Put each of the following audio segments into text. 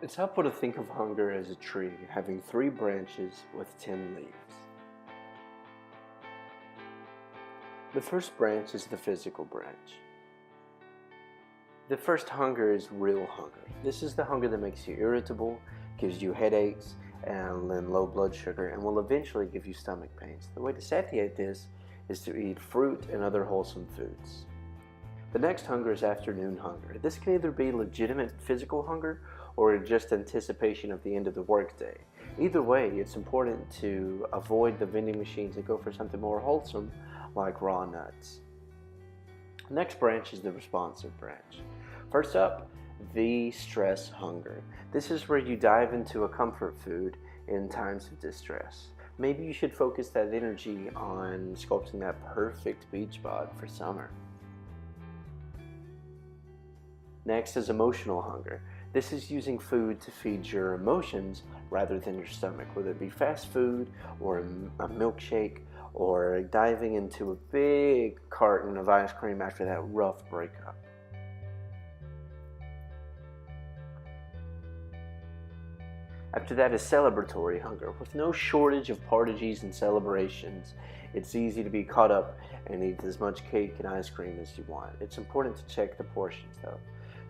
It's helpful to think of hunger as a tree having 3 branches with 10 leaves. The first branch is the physical branch. The first hunger is real hunger. This is the hunger that makes you irritable, gives you headaches, and then low blood sugar, and will eventually give you stomach pains. The way to satiate this is to eat fruit and other wholesome foods. The next hunger is afternoon hunger. This can either be legitimate physical hunger or just anticipation of the end of the workday. Either way, it's important to avoid the vending machines and go for something more wholesome like raw nuts. Next branch is the responsive branch. First up, the stress hunger. This is where you dive into a comfort food in times of distress. Maybe you should focus that energy on sculpting that perfect beach bod for summer. Next is emotional hunger. This is using food to feed your emotions rather than your stomach, whether it be fast food or a milkshake or diving into a big carton of ice cream after that rough breakup. After that is celebratory hunger. With no shortage of parties and celebrations, it's easy to be caught up and eat as much cake and ice cream as you want. It's important to check the portions though.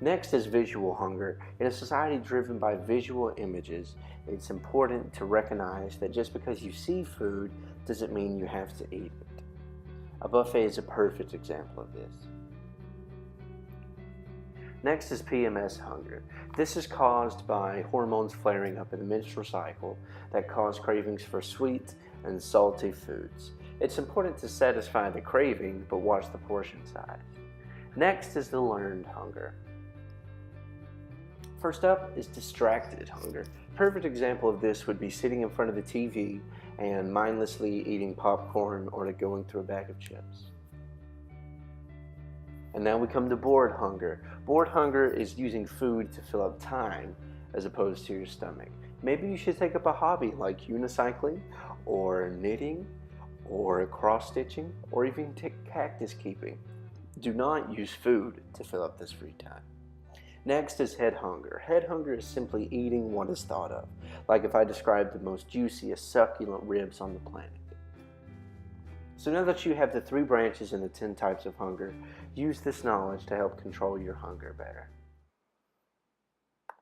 Next is visual hunger. In a society driven by visual images, it's important to recognize that just because you see food doesn't mean you have to eat it. A buffet is a perfect example of this. Next is PMS hunger. This is caused by hormones flaring up in the menstrual cycle that cause cravings for sweet and salty foods. It's important to satisfy the craving, but watch the portion size. Next is the learned hunger. First up is distracted hunger. Perfect example of this would be sitting in front of the TV and mindlessly eating popcorn or going through a bag of chips. And now we come to bored hunger. Bored hunger is using food to fill up time as opposed to your stomach. Maybe you should take up a hobby like unicycling or knitting or cross-stitching or even cactus keeping. Do not use food to fill up this free time. Next is head hunger. Head hunger is simply eating what is thought of, like if I described the most juiciest, succulent ribs on the planet. So now that you have the 3 branches and the 10 types of hunger, use this knowledge to help control your hunger better.